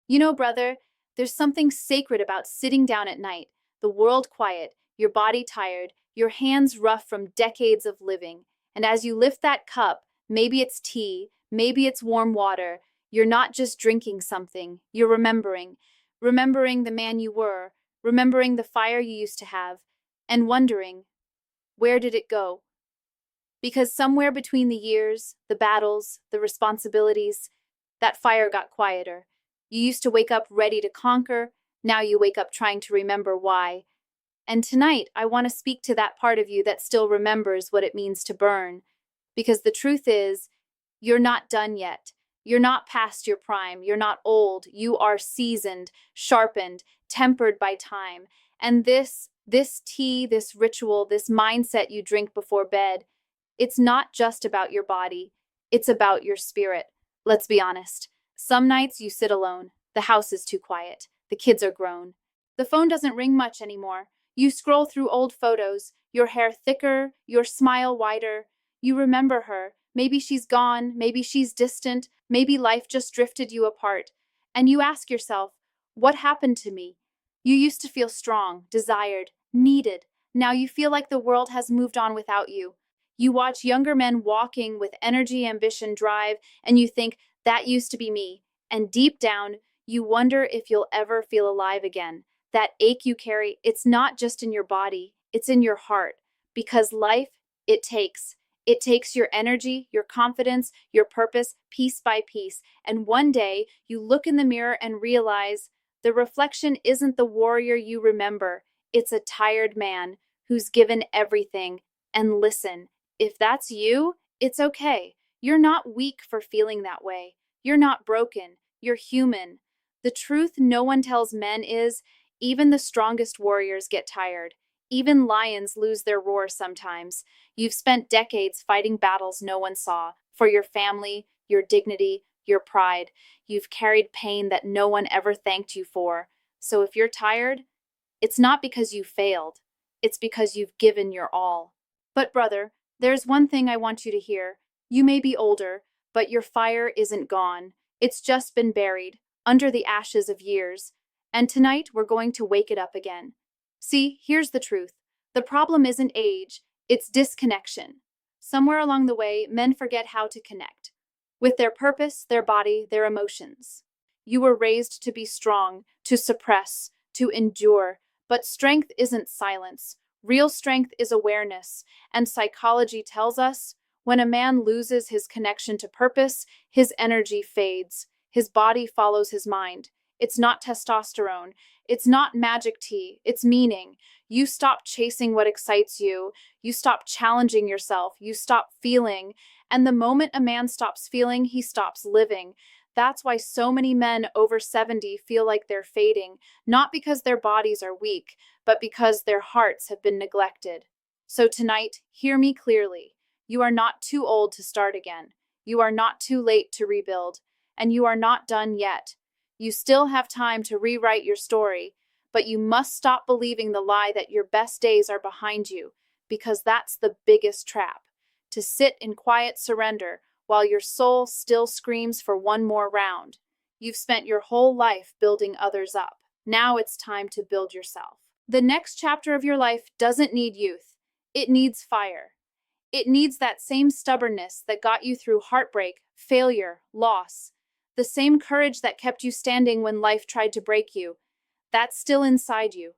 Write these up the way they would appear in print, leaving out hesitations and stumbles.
You know, brother, there's something sacred about sitting down at night, the world quiet, your body tired, your hands rough from decades of living. And as you lift that cup, maybe it's tea, maybe it's warm water, you're not just drinking something, you're remembering. Remembering the man you were, remembering the fire you used to have, and wondering, where did it go? Because somewhere between the years, the battles, the responsibilities, that fire got quieter. You used to wake up ready to conquer, now you wake up trying to remember why. And tonight, I want to speak to that part of you that still remembers what it means to burn. Because the truth is, you're not done yet. You're not past your prime. You're not old. You are seasoned, sharpened, tempered by time. And this tea, this ritual, this mindset you drink before bed, it's not just about your body. It's about your spirit. Let's be honest. Some nights you sit alone. The house is too quiet. The kids are grown. The phone doesn't ring much anymore. You scroll through old photos, your hair thicker, your smile wider. You remember her. Maybe she's gone, maybe she's distant, maybe life just drifted you apart. And you ask yourself, what happened to me? You used to feel strong, desired, needed. Now you feel like the world has moved on without you. You watch younger men walking with energy, ambition, drive, and you think, that used to be me. And deep down, you wonder if you'll ever feel alive again. That ache you carry, it's not just in your body, it's in your heart. Because life, it takes. It takes your energy, your confidence, your purpose, piece by piece. And one day, you look in the mirror and realize the reflection isn't the warrior you remember. It's a tired man who's given everything. And listen, if that's you, it's okay. You're not weak for feeling that way. You're not broken. You're human. The truth no one tells men is, even the strongest warriors get tired. Even lions lose their roar sometimes. You've spent decades fighting battles no one saw, for your family, your dignity, your pride. You've carried pain that no one ever thanked you for. So if you're tired, it's not because you failed. It's because you've given your all. But brother, there's one thing I want you to hear. You may be older, but your fire isn't gone. It's just been buried, under the ashes of years. And tonight we're going to wake it up again. See, here's the truth. The problem isn't age, it's disconnection. Somewhere along the way, men forget how to connect with their purpose, their body, their emotions. You were raised to be strong, to suppress, to endure, but strength isn't silence. Real strength is awareness, and psychology tells us when a man loses his connection to purpose, his energy fades, his body follows his mind. It's not testosterone. It's not magic tea. It's meaning. You stop chasing what excites you. You stop challenging yourself. You stop feeling. And the moment a man stops feeling, he stops living. That's why so many men over 70 feel like they're fading, not because their bodies are weak, but because their hearts have been neglected. So tonight, hear me clearly. You are not too old to start again. You are not too late to rebuild. And you are not done yet. You still have time to rewrite your story, but you must stop believing the lie that your best days are behind you, because that's the biggest trap. To sit in quiet surrender while your soul still screams for one more round. You've spent your whole life building others up. Now it's time to build yourself. The next chapter of your life doesn't need youth. It needs fire. It needs that same stubbornness that got you through heartbreak, failure, loss. The same courage that kept you standing when life tried to break you. That's still inside you.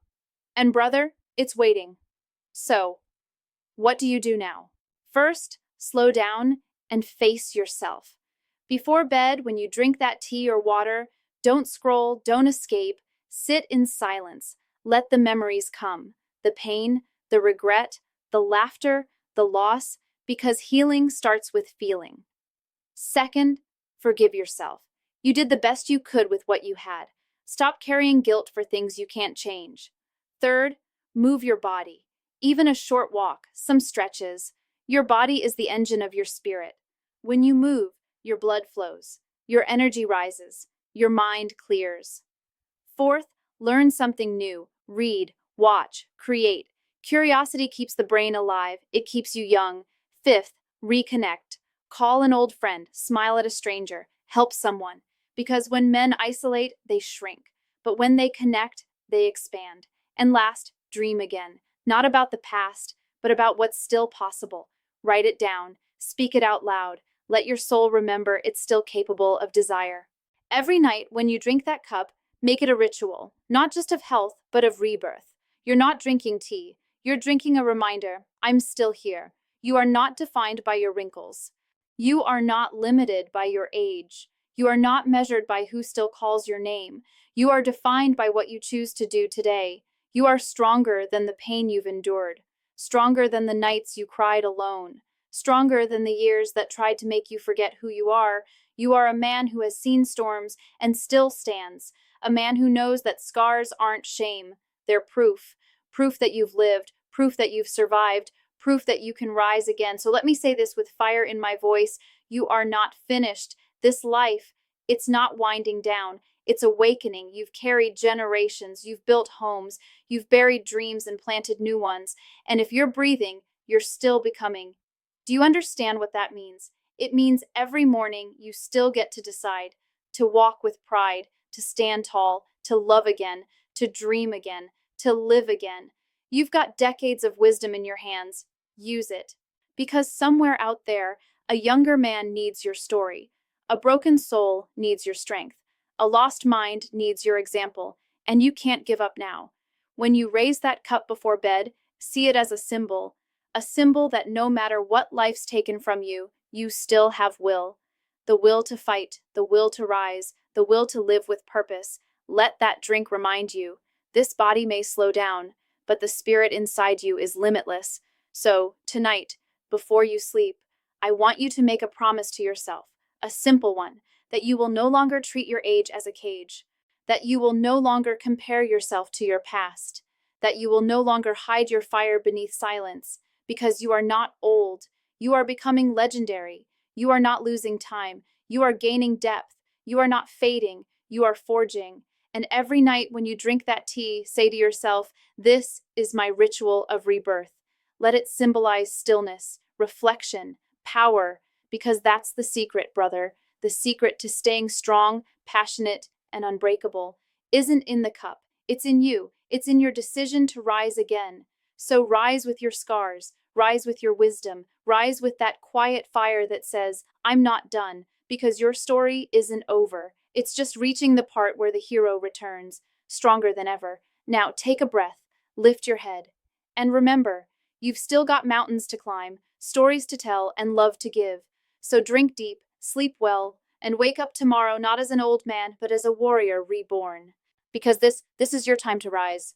And brother, it's waiting. So, what do you do now? First, slow down and face yourself. Before bed, when you drink that tea or water, don't scroll, don't escape. Sit in silence. Let the memories come. The pain, the regret, the laughter, the loss, because healing starts with feeling. Second, forgive yourself. You did the best you could with what you had. Stop carrying guilt for things you can't change. Third, move your body. Even a short walk, some stretches. Your body is the engine of your spirit. When you move, your blood flows, your energy rises, your mind clears. Fourth, learn something new. Read, watch, create. Curiosity keeps the brain alive. It keeps you young. Fifth, reconnect. Call an old friend, smile at a stranger, help someone. Because when men isolate, they shrink. But when they connect, they expand. And last, dream again. Not about the past, but about what's still possible. Write it down. Speak it out loud. Let your soul remember it's still capable of desire. Every night, when you drink that cup, make it a ritual, not just of health, but of rebirth. You're not drinking tea. You're drinking a reminder I'm still here. You are not defined by your wrinkles. You are not limited by your age. You are not measured by who still calls your name. You are defined by what you choose to do today. You are stronger than the pain you've endured, stronger than the nights you cried alone, stronger than the years that tried to make you forget who you are. You are a man who has seen storms and still stands, a man who knows that scars aren't shame, they're proof. Proof that you've lived, proof that you've survived, proof that you can rise again. So let me say this with fire in my voice. You are not finished. This life, it's not winding down. It's awakening. You've carried generations. You've built homes. You've buried dreams and planted new ones. And if you're breathing, you're still becoming. Do you understand what that means? It means every morning you still get to decide to walk with pride, to stand tall, to love again, to dream again, to live again. You've got decades of wisdom in your hands. Use it. Because somewhere out there, a younger man needs your story. A broken soul needs your strength. A lost mind needs your example. And you can't give up now. When you raise that cup before bed, see it as a symbol that no matter what life's taken from you, you still have will. The will to fight, the will to rise, the will to live with purpose. Let that drink remind you. This body may slow down, but the spirit inside you is limitless. So, tonight, before you sleep, I want you to make a promise to yourself, a simple one, that you will no longer treat your age as a cage, that you will no longer compare yourself to your past, that you will no longer hide your fire beneath silence, because you are not old. You are becoming legendary. You are not losing time. You are gaining depth. You are not fading. You are forging. And every night when you drink that tea, say to yourself, this is my ritual of rebirth. Let it symbolize stillness, reflection, power, because that's the secret, brother. The secret to staying strong, passionate, and unbreakable isn't in the cup. It's in you. It's in your decision to rise again. So rise with your scars, rise with your wisdom, rise with that quiet fire that says, I'm not done, because your story isn't over. It's just reaching the part where the hero returns, stronger than ever. Now take a breath, lift your head, and remember, you've still got mountains to climb, stories to tell, and love to give. So drink deep, sleep well, and wake up tomorrow not as an old man, but as a warrior reborn. Because this is your time to rise.